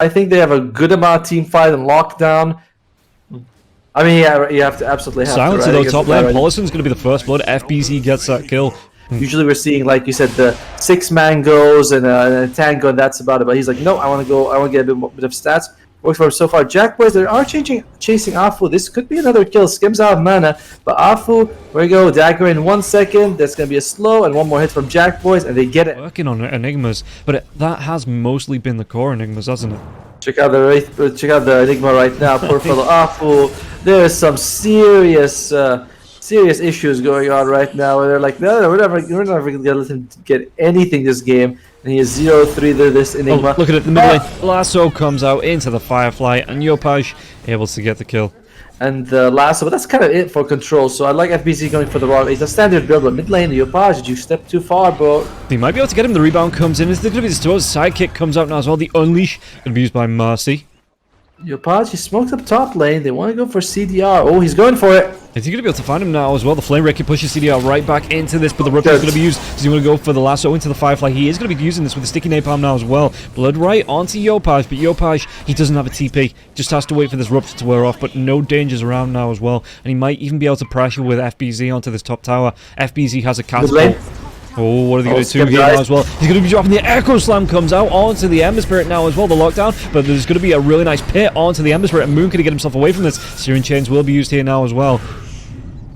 I think they have a good amount of team fight and lockdown. I mean, yeah, you have to absolutely have Silence to, though, right? top lane. Paulison's going to be the first blood. FBZ gets that kill. Usually we're seeing, like you said, the 6-man goes and a tango, and that's about it. But he's like, no, I want to go. I want to get a bit of stats. Works for him so far. Jack boys, they are chasing Afu. This could be another kill. Skims out of mana, but Afu, there we go. Dagger in 1 second. That's gonna be a slow, and one more hit from Jack boys, and they get it. Working on Enigmas, but that has mostly been the core Enigmas, hasn't it? Check out the Enigma right now. Poor fellow Afu. There's some serious issues going on right now. Where they're like, no, we're never gonna let him get anything this game. And he is 0-3 this Enigma. Oh, look at it, the mid lane. Lasso comes out into the Firefly, and Yopaj able to get the kill. And the Lasso, but that's kind of it for control. So I like FBZ going for the raw. It's a standard build, but mid lane, Yopaj, did you step too far, bro? They might be able to get him. The rebound comes in. Is there going to be the stores? Sidekick comes out now as well. The Unleash going to be used by Marcy. Yopaj, he smoked up top lane. They want to go for CDR. Oh, he's going for it. Is he going to be able to find him now as well? The Flame Raker pushes CDR right back into this, but the Ripper is going to be used. Does he want to go for the Lasso into the Firefly? He is going to be using this with the Sticky Napalm now as well. Blood right onto Yopaj, but Yopaj, he doesn't have a TP. Just has to wait for this Rupture to wear off, but no dangers around now as well. And he might even be able to pressure with FBZ onto this top tower. FBZ has a catapult. Oh, what are they going to do here now as well? He's going to be dropping the Echo Slam, comes out onto the Ember Spirit now as well, the lockdown, but there's going to be a really nice pit onto the Ember Spirit, and Moon can get himself away from this. Searing Chains will be used here now as well.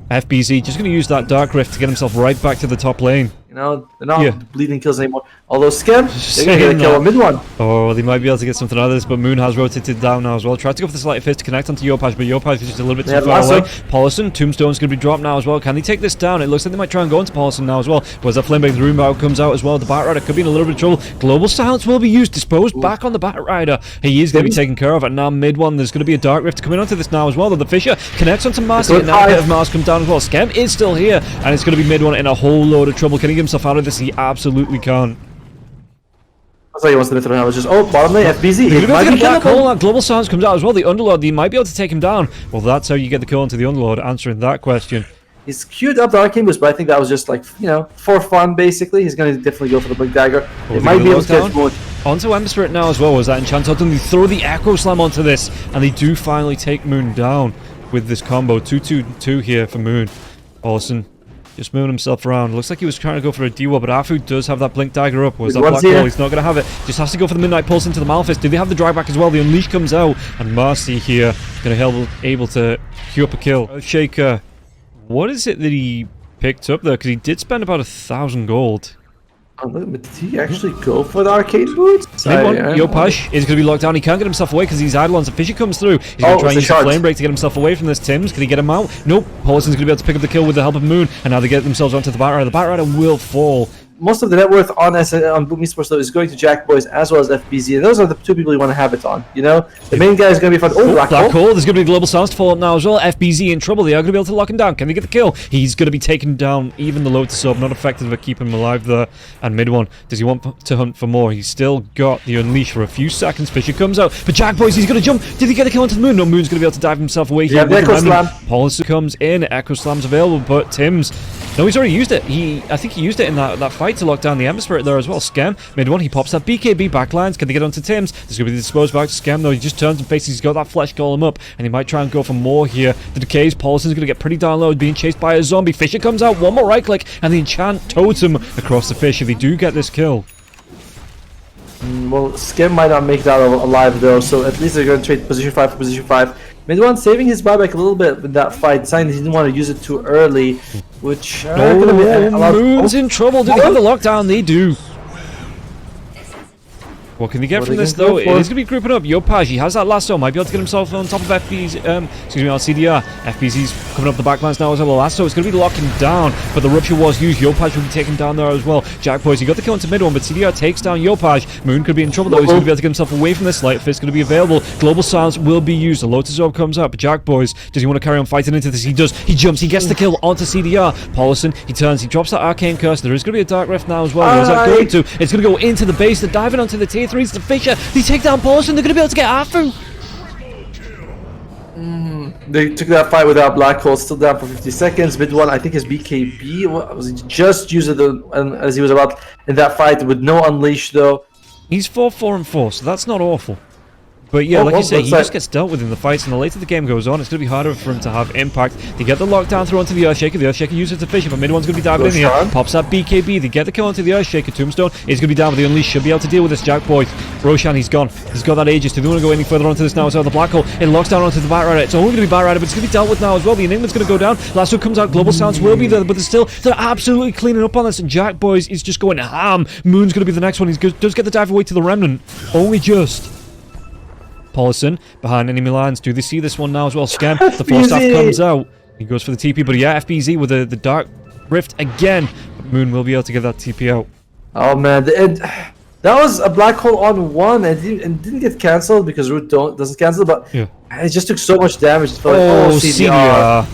FBZ just going to use that Dark Rift to get himself right back to the top lane. You know, they're not bleeding kills anymore. Although Skim, they're going to get a kill on mid one. Oh, they might be able to get something out of this, but Moon has rotated down now as well. Tried to go for the Slight Fist to connect onto Yopaj, but Yopaj is just a little bit too far away. Paulison, Tombstone's going to be dropped now as well. Can they take this down? It looks like they might try and go into Paulison now as well. Whereas that Flamebag, the Rune comes out as well. The Bat Rider could be in a little bit of trouble. Global Silence will be used. Disposed back on the Bat Rider. He is going to be taken care of. And now mid one, there's going to be a Dark Rift coming onto this now as well. Though the Fisher connects onto Marcy, and now a bit of Mars comes down as well. Skem is still here, and it's going to be mid one in a whole load of trouble. Can he get himself out of this? He absolutely can't. I thought he wants to throw him. I was just, bottom lane, FBZ. He's going to get the kill. Global Silence comes out as well. The Underlord, they might be able to take him down. Well, that's how you get the kill onto the Underlord, answering that question. He's queued up the Arcane Boost, but I think that was just like, you know, for fun, basically. He's going to definitely go for the Big Dagger. It might be able to catch Moon. Onto Ember Spirit now as well. Was that enchant totem? They throw the Echo Slam onto this, and they do finally take Moon down with this combo. 2-2-2 here for Moon. Paulison just moving himself around. Looks like he was trying to go for a D-Wall, but Afu does have that Blink Dagger up. Was that Black Hole? He's not going to have it. Just has to go for the Midnight Pulse into the Malphite. Do they have the drag back as well? The Unleash comes out, and Marcy here going to be able to queue up a kill. Earthshaker, what is it that he picked up there? Because he did spend about 1,000 gold. Did he actually go for the Arcane Boots? Yopaj is going to be locked down. He can't get himself away because he's Eidolons. A Fisher comes through. He's going to try and use the Flame Break to get himself away from this. Tims, can he get him out? Nope. Paulison's going to be able to pick up the kill with the help of Moon. And now they get themselves onto the Bat Rider. The Bat Rider will fall. Most of the net worth on Boom Esports though is going to Jack Boys as well as FBZ, and those are the two people you want to have it on. You know, the main guy is going to be fun. Oh, Black Hole. There's going to be a Global Silence to fall up now as well. FBZ in trouble. They are going to be able to lock him down. Can they get the kill? He's going to be taken down. Even the Lotus Sub not effective at keeping him alive there. And mid one, does he want to hunt for more? He's still got the Unleash for a few seconds. Fisher comes out, but Jack Boys, he's going to jump. Did he get a kill onto the Moon? No, Moon's going to be able to dive himself away here. Yeah, Echo Slam. Paulison comes in. Echo Slam's available, but Tims. No, he's already used it. I think he used it in that fight to lock down the Ember Spirit there as well. Skem, mid one, he pops that BKB backlines. Can they get onto Tims? There's going to be the disposed back to Skem though. He just turns and faces. He's got that Flesh Golem up, and he might try and go for more here. The decays. Paulison's going to get pretty down low, being chased by a zombie. Fisher comes out, one more right click, and the enchant totem across the Fisher. They do get this kill. Well, Skem might not make that alive though, so at least they're going to trade position 5 for position 5. Mid one saving his buyback a little bit with that fight, deciding he didn't want to use it too early, which Moon's in trouble. Do they have the lockdown? They do. What can they get from this though? It is going to be grouping up. Yopaj, he has that lasso, might be able to get himself on top of FB's, on CDR. FBZ's coming up the backlines now as well. The lasso is going to be locking down, but the Rupture was used. Yopaj will be taken down there as well. Jack Boys, he got the kill into mid one, but CDR takes down Yopaj. Moon could be in trouble though. He's going to be able to get himself away from this. Light Fist going to be available. Global Silence will be used. The Lotus Orb comes up, but Jack Boys, does he want to carry on fighting into this? He does. He jumps. He gets the kill onto CDR. Paulison, he turns. He drops that Arcane Curse. There is going to be a Dark Rift now as well. Where's that going to? It's going to go into the base. They're diving onto the tier 3s. The Fisher. They take down Paulison. They're going to be able to get Afu. They took that fight without Black Hole, still down for 50 seconds. Mid one, I think his BKB was just used as he was about in that fight with no Unleash though. He's 4-4-4, so that's not awful. But yeah, like you say, he like... just gets dealt with in the fights, and the later the game goes on, it's going to be harder for him to have impact. They get the lockdown through onto the Earthshaker. The Earthshaker uses it to fish, but mid one's going to be diving in here. Pops that BKB. They get the kill onto the Earthshaker. Tombstone is going to be down, but the Unleash should be able to deal with this Jack Boy. Roshan, he's gone. He's got that Aegis. Do they want to go any further onto this now? So the Black Hole, it locks down onto the Batrider. It's only going to be Batrider, but it's going to be dealt with now as well. The Enigma's going to go down. Lasso comes out. Global Sounds will be there, but they're absolutely cleaning up on this. And Jack Boys is just going ham. Moon's going to be the next one. He does get the dive away to the Remnant. Only just. Paulson behind enemy lines. Do they see this one now as well? Scam. The Force Staff comes out. He goes for the TP, but yeah, FBZ with the Dark Rift again. But Moon will be able to get that TP out. Oh man, that was a Black Hole on one and didn't get cancelled because Root doesn't cancel, but yeah, it just took so much damage. CDR.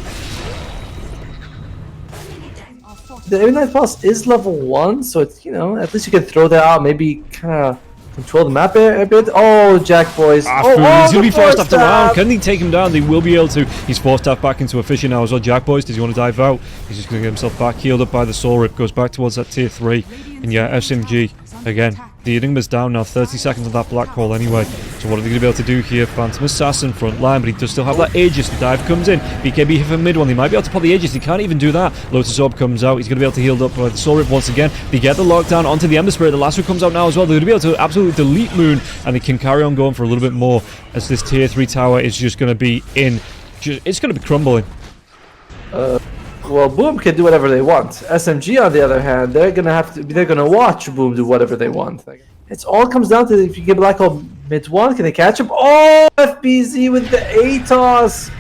The Midnight Pulse is level 1, so it's, you know, at least you can throw that out, maybe kind of control the map a bit. Oh, Jack Boys. He's going to be forced off the round. Can they take him down? They will be able to. He's forced off back into a fishing now as well. Jack Boys, does he want to dive out? He's just going to get himself back healed up by the Soul Rip. Goes back towards that tier 3. And yeah, SMG again. The Enigma's down now, 30 seconds on that Black Hole anyway. So what are they going to be able to do here? Phantom Assassin front line, but he does still have that Aegis. The dive comes in. BKB hit for mid one. They might be able to pop the Aegis. He can't even do that. Lotus Orb comes out. He's going to be able to heal up by the Soul Rip once again. They get the lockdown onto the Ember Spirit. The last one comes out now as well. They're going to be able to absolutely delete Moon, and they can carry on going for a little bit more as this tier 3 tower is just going to be in. It's going to be crumbling. Well, Boom can do whatever they want. SMG, on the other hand, they're gonna watch Boom do whatever they want. It all comes down to if you get Black Hole mid one, can they catch him? Oh, FBZ with the ATOS.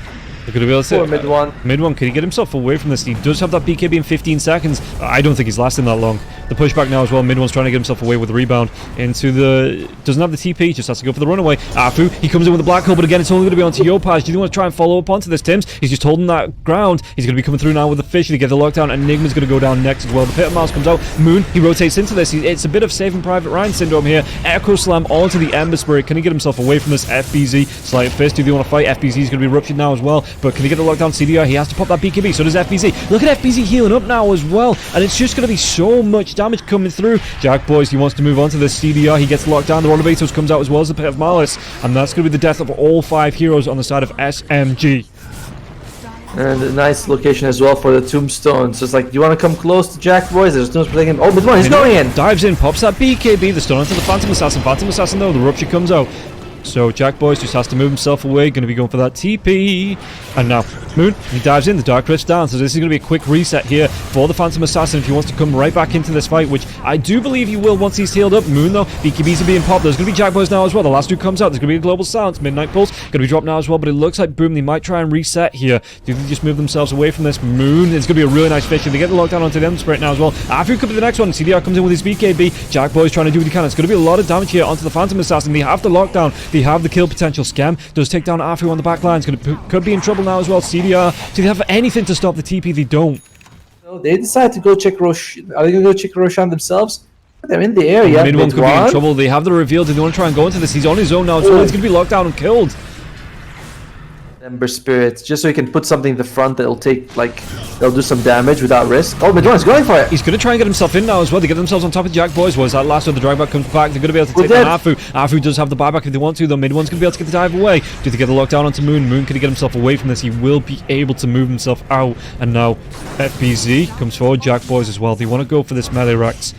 They're going to be able to poor mid one. Mid one, can he get himself away from this? He does have that BKB in 15 seconds. I don't think he's lasting that long. The pushback now as well. Mid one's trying to get himself away with the rebound into the. Doesn't have the TP, just has to go for the runaway. Afu, he comes in with the Black Hole, but again, it's only going to be onto Yopaj. Do you want to try and follow up onto this, Tims? He's just holding that ground. He's going to be coming through now with the fish. They get the lockdown. Enigma's going to go down next as well. The Pit of Mouse comes out. Moon, he rotates into this. It's a bit of Saving Private Ryan syndrome here. Echo Slam onto the Ember Spirit. Can he get himself away from this FBZ? Slight Fist, do they want to fight? FBZ is going to be ruptured now as well, but can he get the lockdown? CDR, he has to pop that BKB, so does FBZ. Look at FBZ healing up now as well, and it's just going to be so much damage coming through. Jack Boys, he wants to move on to the CDR. He gets locked down. The Renovatos comes out as well as the Pit of Malice, and that's going to be the death of all 5 heroes on the side of SMG. And a nice location as well for the Tombstone. So it's like, do you want to come close to Jack Boys? There's no protecting him. Oh, mid one, he's going in. Dives in, pops that BKB, the stun onto the Phantom Assassin. Phantom Assassin though, the rupture comes out. So Jack Boys just has to move himself away. Going to be going for that TP. And now Moon, he dives in. The Dark Rift's down. So this is going to be a quick reset here for the Phantom Assassin if he wants to come right back into this fight, which I do believe he will once he's healed up. Moon though, BKBs are being popped. There's going to be Jack Boys now as well. The last dude comes out. There's going to be a Global Silence. Midnight Pulse going to be dropped now as well. But it looks like Boom, they might try and reset here. Do they just move themselves away from this? Moon, it's going to be a really nice fish. They get the lockdown onto the Ember Spirit now as well. After could be the next one. CDR comes in with his BKB. Jack Boys trying to do what he can. It's going to be a lot of damage here onto the Phantom Assassin. They have the lockdown. They have the kill potential. Scam does take down Afu on the back line. Could be in trouble now as well. CDR, do they have anything to stop the TP? They don't. No, they decide to go check Roshan. Are they going to go check Roshan themselves? They're in the area. Mid one could be in trouble. They have the reveal. Do they want to try and go into this? He's on his own now, so he's going to be locked down and killed. Ember Spirit, just so he can put something in the front that'll take, like, they'll do some damage without risk. Oh, mid one is going for it. He's going to try and get himself in now as well. They get themselves on top of Jack Boys. Was that last one? The drag back comes back. They're going to be able to take down Afu. Afu does have the buyback if they want to, though. Mid one's going to be able to get the dive away. Do they get the lockdown onto Moon? Moon, can he get himself away from this? He will be able to move himself out. And now FBZ comes forward. Jack Boys as well. They want to go for this melee Rex.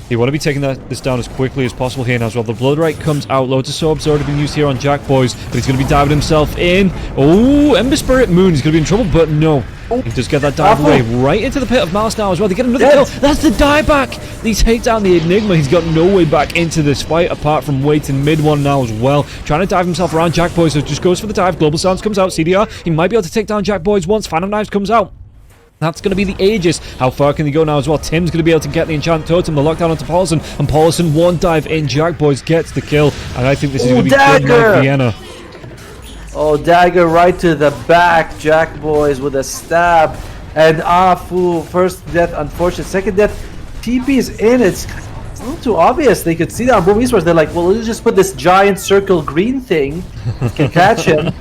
They want to be taking this down as quickly as possible here now as well. The Blood Right comes out. Lotus Orb's already been used here on Jack Boys, but he's going to be diving himself in. Oh, Ember Spirit Moon. He's going to be in trouble, but no. He does get that dive away right into the Pit of Malice now as well. They get another kill. That's the dieback. They take down the Enigma. He's got no way back into this fight apart from waiting mid one now as well. Trying to dive himself around Jack Boys, so just goes for the dive. Global Sounds comes out. CDR, he might be able to take down Jack Boys once. Phantom Knives comes out. That's going to be the Aegis. How far can they go now as well? Tim's going to be able to get the Enchant Totem, the lockdown onto Paulson, and Paulson one dive in. Jack Boys gets the kill, and I think this is going to be good for Vienna. Oh, dagger right to the back. Jack Boys with a stab. And Afu, first death, unfortunate. Second death, TP is in. It's not too obvious. They could see that on Boom Esports. They're like, well, let's just put this giant circle green thing. Can catch him.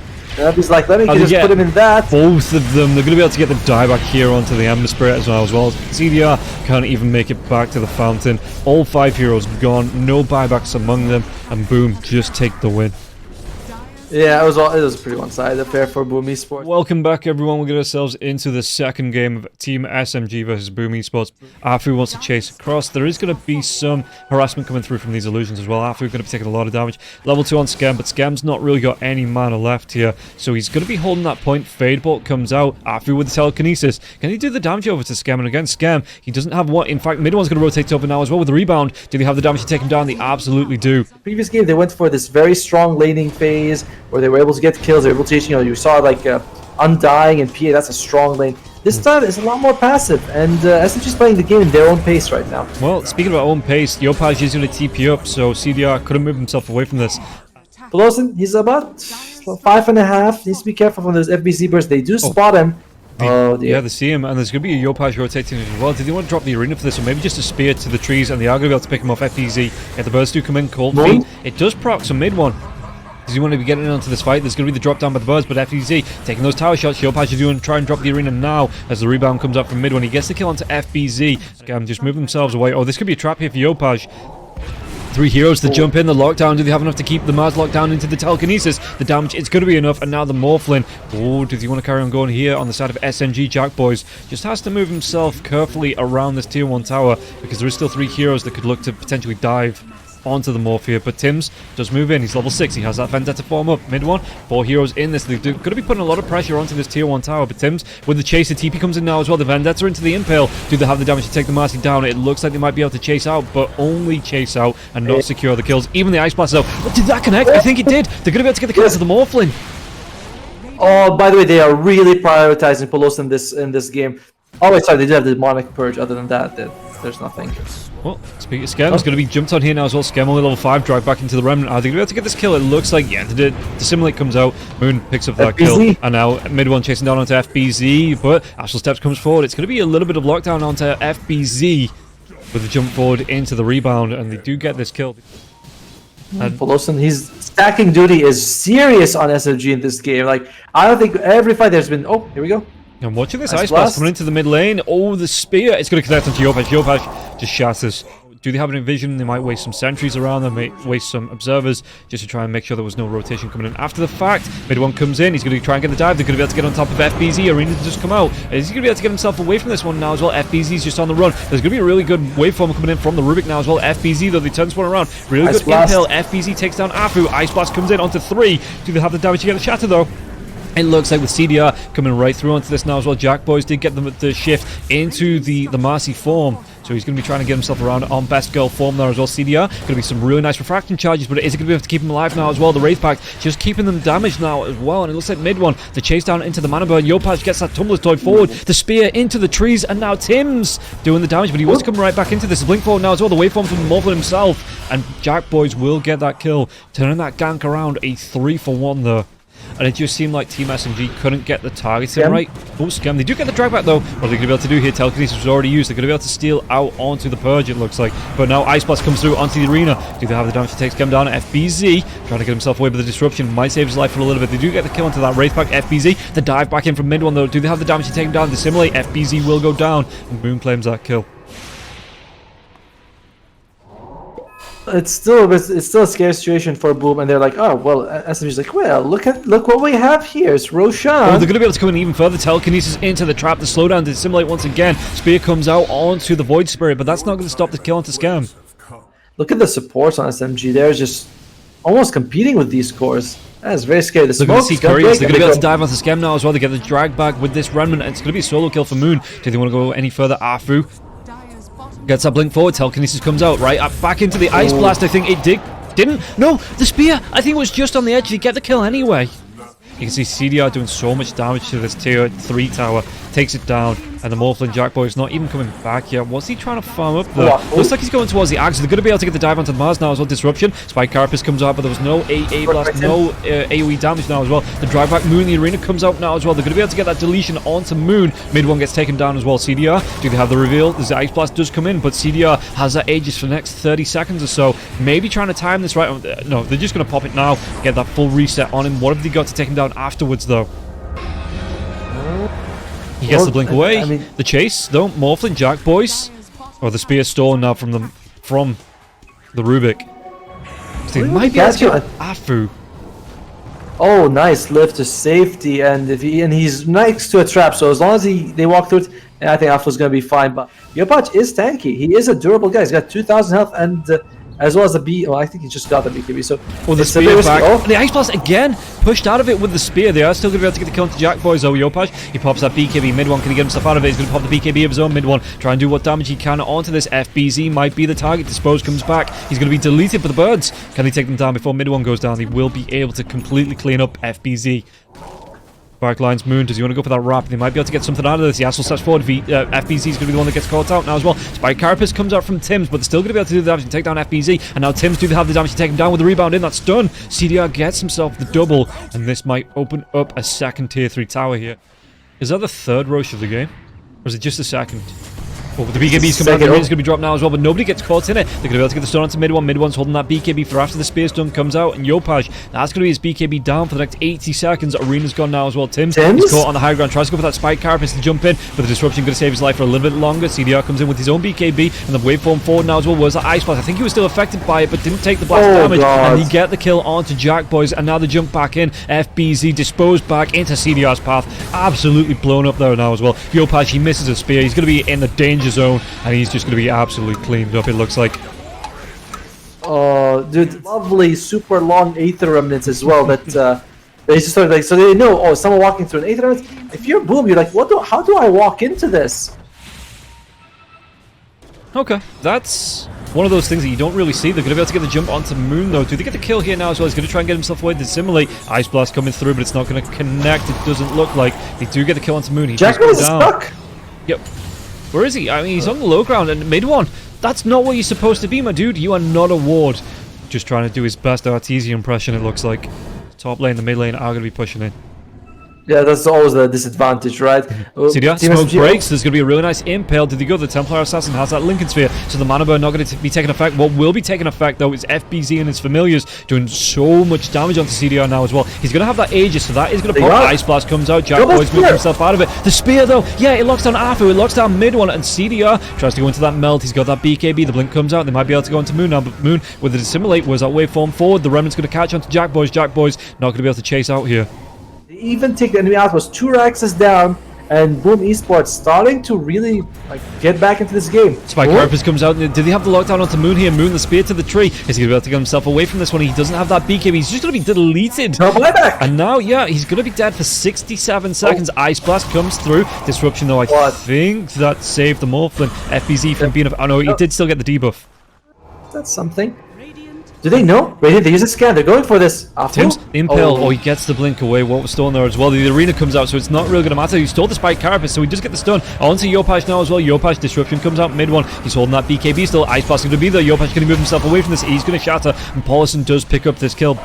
He's like, let me just put him in that. Both of them. They're going to be able to get the dieback here onto the Ember Spirit as well. CDR can't even make it back to the fountain. All 5 heroes gone. No buybacks among them. And Boom, just take the win. Yeah, it was a pretty one-sided affair for Boom Esports. Welcome back, everyone. We'll get ourselves into the second game of Team SMG versus Boom Esports. Afu wants to chase across. There is going to be some harassment coming through from these illusions as well. Afu going to be taking a lot of damage. Level 2 on Scam, but Scam's not really got any mana left here, so he's going to be holding that point. Fadebolt comes out. Afu with the telekinesis. Can he do the damage over to Scam? And again, Scam, he doesn't have what. In fact, mid one's going to rotate over now as well with the rebound. Do they have the damage to take him down? They absolutely do. Previous game, they went for this very strong laning phase where they were able to get kills. They were able to, you saw like Undying and PA. That's a strong lane. This time it's a lot more passive, and SMG's playing the game in their own pace right now. Well, speaking of our own pace, Yopaj is going to TP up, so CDR couldn't move himself away from this. Pelosin, he's about 5.5. Needs to be careful from those FBZ bursts. They do spot him. Oh dear. Yeah, they see him, and there's going to be a Yopaj rotating as well. Did they want to drop the arena for this, or maybe just a spear to the trees, and they are going to be able to pick him off FBZ. Yeah, the birds do come in, cold feet. It does proc some mid one. Does he want to be getting into this fight? There's going to be the drop down by the birds, but FBZ taking those tower shots. Yopaj is doing try and drop the arena now as the rebound comes up from mid one. He gets the kill onto FBZ. Scam just move themselves away. Oh, this could be a trap here for Yopaj. 3 heroes to jump in, the lockdown. Do they have enough to keep the Mars locked down into the telekinesis? The damage, it's going to be enough, and now the Morphlin. Oh, does he want to carry on going here on the side of SMG? Jack Boys just has to move himself carefully around this tier 1 tower, because there is still 3 heroes that could look to potentially dive onto the Morph here, but Tims does move in. He's level 6. He has that Vendetta form up. Mid one, 4 heroes in this. They're going to be putting a lot of pressure onto this tier 1 tower, but Tims with the chase, the TP comes in now as well. The Vendetta into the Impale. Do they have the damage to take the Marcy down? It looks like they might be able to chase out, but only chase out and not secure the kills. Even the Ice Blast though. Did that connect? I think it did. They're going to be able to get the kills to the Morphlin. Oh, by the way, they are really prioritizing Pelosin in this game. Oh wait, sorry, they did have the Demonic Purge. Other than that, there's nothing. Well, speaking of Scam, it's going to be jumped on here now as well. Scam only level 5, drive back into the Remnant. Are they going to be able to get this kill? It looks like, yeah, they did. Dissimulate comes out, Moon picks up that kill, and now mid one chasing down onto FBZ, but Astral Steps comes forward. It's going to be a little bit of lockdown onto FBZ with the jump forward into the rebound, and they do get this kill. And Pelosin, his stacking duty is serious on SMG in this game. Like, I don't think every fight there's been... Oh, here we go. And watching this Ice Blast coming into the mid lane. Oh, the spear. It's going to connect onto Yopaj. Yopaj just shatters. Do they have an vision? They might waste some sentries around them, might waste some observers just to try and make sure there was no rotation coming in after the fact. Mid one comes in. He's going to try and get the dive. They're going to be able to get on top of FBZ. Arena to just come out. Is he going to be able to get himself away from this one now as well? FBZ's just on the run. There's going to be a really good waveform coming in from the Rubik now as well. FBZ, though, they turn this one around. Really good impale. FBZ takes down Afu. Ice Blast comes in onto 3. Do they have the damage to get the shatter, though? It looks like with CDR coming right through onto this now as well. Jack Boys did get the shift into the Marcy form. So he's going to be trying to get himself around on best girl form there as well. CDR, going to be some really nice refraction charges, but is it going to be able to keep him alive now as well? The Wraith Pact just keeping them damaged now as well. And it looks like mid one, the chase down into the Mana Burn. Yopaj gets that Tumbler's Toy forward. The spear into the trees, and now Tims doing the damage, but he wants to come right back into this. Blink forward now as well. The waveform from Morphlin himself. And Jack Boys will get that kill, turning that gank around. A 3-for-1 there. And it just seemed like Team SMG couldn't get the targeting right. Oh, Scam. They do get the drag back though. What are they going to be able to do here? Telekinesis was already used. They're going to be able to steal out onto the Purge, it looks like. But now Ice Blast comes through onto the arena. Do they have the damage to take Scam down? FBZ trying to get himself away with the disruption. Might save his life for a little bit. They do get the kill onto that Wraith Pack. FBZ, the dive back in from mid one though. Do they have the damage to take him down? Dissimulate. FBZ will go down. And Boom claims that kill. It's still a scary situation for Boom, and they're like, oh well, SMG's like, well, look what we have here. It's Roshan. Oh, they're going to be able to come in even further. Telekinesis into the trap. The slowdown to Dissimulate once again. Spear comes out onto the Void Spirit, but that's not going to stop the kill onto Scam. Look at the supports on SMG. They're just almost competing with these cores. That is very scary. They're going to see Couriers. They're going to be able to dive onto Scam now as well. They get the drag back with this Remnant, and it's going to be a solo kill for Moon. Do they want to go any further? Afu gets that blink forward. Telekinesis comes out right up back into the Ice Blast. I think it didn't. No, the spear. I think it was just on the edge. Did he get the kill anyway? You can see CDR doing so much damage to this tier 3 tower. Takes it down. And the Morphlin Jack Boy is not even coming back yet. What's he trying to farm up there? Looks like he's going towards the Axe. They're going to be able to get the dive onto the Mars now as well. Disruption. Spike Carapace comes out, but there was no AA Blast, no AoE damage now as well. The drive back Moon in the arena comes out now as well. They're going to be able to get that deletion onto Moon. Mid one gets taken down as well. CDR, do they have the reveal? The Ice Blast does come in, but CDR has that Aegis for the next 30 seconds or so. Maybe trying to time this right. No, they're just going to pop it now. Get that full reset on him. What have they got to take him down afterwards, though? He gets the blink away. I mean, the chase, though. Morphlin, Jack Boys. Or the spear stolen now from the Rubik. So they might be able to get Afu. Oh, nice lift to safety, and he's next to a trap, so as long as they walk through it, I think Alpha's gonna be fine. But Yopaj is tanky. He is a durable guy. He's got 2,000 health, and as well as the B. Well, I think he just got the BKB. So the spear back. Oh. The Ice Blast again pushed out of it with the spear. They are still going to be able to get the counter Jack Boys. Oh, Yopaj, he pops that BKB mid one. Can he get himself out of it? He's going to pop the BKB of his own mid one. Try and do what damage he can onto this. FBZ might be the target. Dispose comes back. He's going to be deleted for the birds. Can he take them down before mid one goes down? He will be able to completely clean up FBZ. Lines Moon, does he want to go for that wrap? They might be able to get something out of this. Yasuo steps forward. FBZ is going to be the one that gets caught out now as well. Spike Carapace comes out from Tims, but they're still going to be able to do the damage and take down FBZ. And now Tims do have the damage to take him down with the rebound in. That's done. CDR gets himself the double, and this might open up a second tier 3 tower here. Is that the third Roche of the game? Or is it just the second? Oh, the BKB's coming out, the range is going to be dropped now as well, but nobody gets caught in it. They're going to be able to get the stun onto mid one. Mid one's holding that BKB for after the spear stun comes out, and Yopaj, that's going to be his BKB down for the next 80 seconds. Arena's gone now as well. Tims is caught on the high ground, tries to go for that Spike Carapace to jump in, but the disruption going to save his life for a little bit longer. CDR comes in with his own BKB, and the waveform forward now as well was that Ice Blast. I think he was still affected by it, but didn't take the blast damage, and he get the kill onto Jack Boys, and now they jump back in. FBZ disposed back into CDR's path, absolutely blown up there now as well. Yopaj, he misses a spear, he's going to be in the danger zone, and he's just going to be absolutely cleaned up, it looks like. Oh, dude, lovely, super long Aether Remnants as well. That they just sort of like, so they know, oh, someone walking through an Aether Remnant. If you're Boom, you're like, how do I walk into this? Okay, that's one of those things that you don't really see. They're going to be able to get the jump onto Moon, though. Do they get the kill here now as well? He's going to try and get himself away to simulate. Ice Blast coming through, but it's not going to connect. It doesn't look like. They do get the kill onto Moon. He Jack is stuck. Yep. Where is he? I mean, he's on the low ground and mid one. That's not what you're supposed to be, my dude. You are not a ward. Just trying to do his best Artesia impression, it looks like. Top lane, the mid lane are going to be pushing in. Yeah, that's always the disadvantage, right? CDR, smoke breaks. There's going to be a really nice impale. Did he go? The Templar Assassin has that Lincoln Sphere, so the mana burn not going to be taking effect. What will be taking effect, though, is FBZ and his familiars doing so much damage onto CDR now as well. He's going to have that Aegis, so that is going to pop. Ice Blast comes out. Jack Boys moves himself out of it. The Spear, though, yeah, it locks down Afu. It locks down mid one, and CDR tries to go into that melt. He's got that BKB. The Blink comes out. They might be able to go into Moon now, but Moon, with the Dissimulate, was that waveform forward. The Remnant's going to catch onto Jack Boys. Jack Boys not going to be able to chase out here. Even take the enemy out, was 2 Raxes down, and Boom Esports starting to really get back into this game. Spike Carapace comes out. Did he have the lockdown onto Moon here? Moon, the spear to the tree. Is he going to be able to get himself away from this one? He doesn't have that BKB. He's just going to be deleted. No buyback. And now, yeah, he's going to be dead for 67 seconds. Ice Blast comes through. Disruption, though, I think that saved the Morphlin. FBZ from being... Oh, no, he did still get the debuff. That's something. Do they know? Radiant, they use a scan. They're going for this. Tims, Impale. Oh, he gets the blink away. What was stolen there as well? The arena comes out, so it's not really going to matter. He stole the Spike Carapace, so he does get the stun. Onto Yopaj now as well. Yopaj, Disruption comes out mid one. He's holding that BKB still. Ice Blast going to be there. Yopaj going to move himself away from this. He's going to shatter, and Paulison does pick up this kill.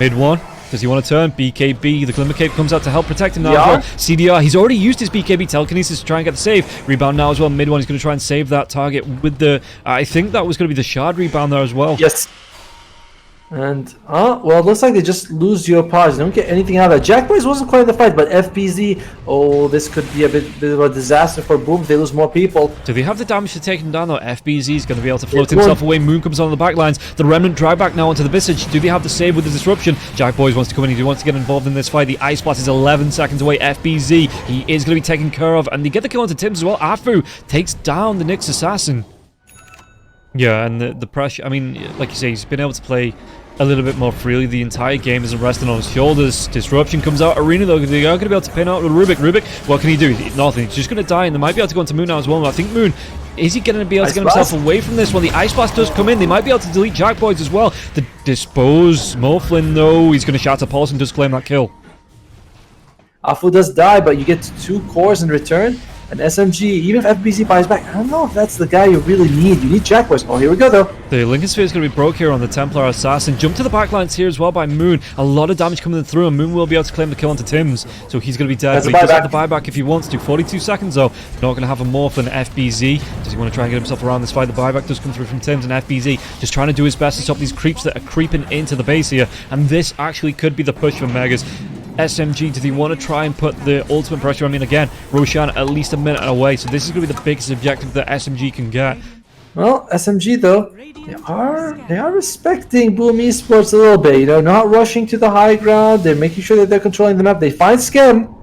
Mid one. Does he want to turn? BKB, the Glimmer Cape comes out to help protect him now as well. CDR, he's already used his BKB Telekinesis to try and get the save. Rebound now as well. Mid one, he's going to try and save that target with the... I think that was going to be the Shard rebound there as well. Yes. And, well, it looks like they just lose Yopaj. They don't get anything out of that. Jack Boys wasn't quite in the fight, but FBZ, oh, this could be a bit of a disaster for Boom if they lose more people. Do they have the damage to take him down, though? FBZ is going to be able to float himself away. Moon comes on the back lines. The Remnant drag back now onto the Visage. Do they have the save with the Disruption? Jack Boys wants to come in. He wants to get involved in this fight. The Ice Blast is 11 seconds away. FBZ, he is going to be taken care of. And they get the kill onto Tims as well. Afu takes down the Nyx Assassin. Yeah, and the pressure, I mean, like you say, he's been able to play a little bit more freely. The entire game isn't resting on his shoulders. Disruption comes out. Arena, though, they are going to be able to pin out with Rubik. Rubik, what can he do? Nothing. He's just going to die, and they might be able to go into Moon now as well. I think Moon, is he going to be able to get himself away from this one? The Ice Blast does come in. They might be able to delete Jack Boys as well. The Dispose, Morphlin, though, he's going to shatter. Paulson does claim that kill. Afu does die, but you get 2 cores in return. And SMG, even if FBZ buys back, I don't know if that's the guy you really need. You need Jack Boys. Oh, here we go, though. The Lincoln Sphere is going to be broke here on the Templar Assassin. Jump to the backlines here as well by Moon. A lot of damage coming through, and Moon will be able to claim the kill onto Tims. So he's going to be dead. But he does have the buyback if he wants to. 42 seconds, though. Not going to have a Morphin. FBZ. Does he want to try and get himself around this fight? The buyback does come through from Tims, and FBZ just trying to do his best to stop these creeps that are creeping into the base here. And this actually could be the push for Megas. SMG, do they want to try and put the ultimate pressure? I mean, again, Roshan at least a minute away, so this is going to be the biggest objective that SMG can get. Well, SMG though, they are respecting Boom Esports a little bit. You know, not rushing to the high ground. They're making sure that they're controlling the map. They find Skem,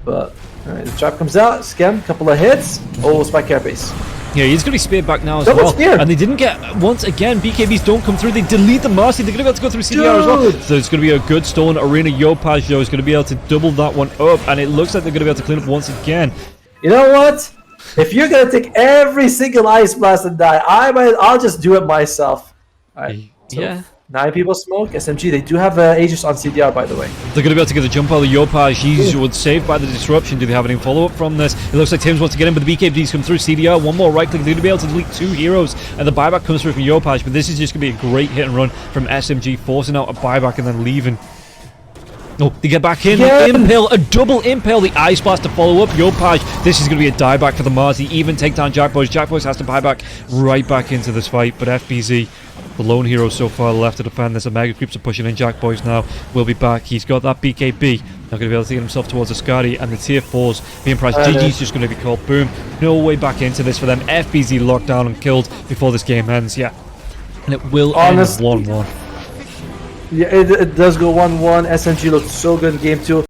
but alright, the trap comes out. Skem, couple of hits. Oh, spike carapace. Yeah, he's going to be speared back now as Double well. spear. And they didn't get, once again, BKBs don't come through. They delete the Marcy. They're going to be able to go through CDR as well. So it's going to be a good stolen arena. Yopaj, though, is going to be able to double that one up. And it looks like they're going to be able to clean up once again. You know what? If you're gonna take every single ice blast and die, I'll just do it myself. Alright. So Yeah. 9 people smoke. SMG, they do have Aegis on CDR, by the way. They're going to be able to get the jump out of Yopaj. He's saved by the disruption. Do they have any follow-up from this? It looks like Tim's wants to get in, but the BKBs come through CDR. One more right-click. They're going to be able to delete 2 heroes. And the buyback comes through from Yopaj, but this is just going to be a great hit and run from SMG, forcing out a buyback and then leaving. Oh, they get back in. Yeah. Impale, a double impale. The Ice Blast to follow up. Yopaj, this is going to be a dieback for the Mars. They even take down Jack Boys. Jack Boys has to buy back right back into this fight, but FBZ, the lone hero so far left to defend this. The Mega Creeps are pushing in. Jack Boys now will be back. He's got that BKB. Not going to be able to get himself towards the Scotty, and the tier 4s being priced. GG's just going to be called. Boom. No way back into this for them. FBZ locked down and killed before this game ends. Yeah. And it will end 1-1. Yeah, it does go 1-1. SMG looked so good in game 2.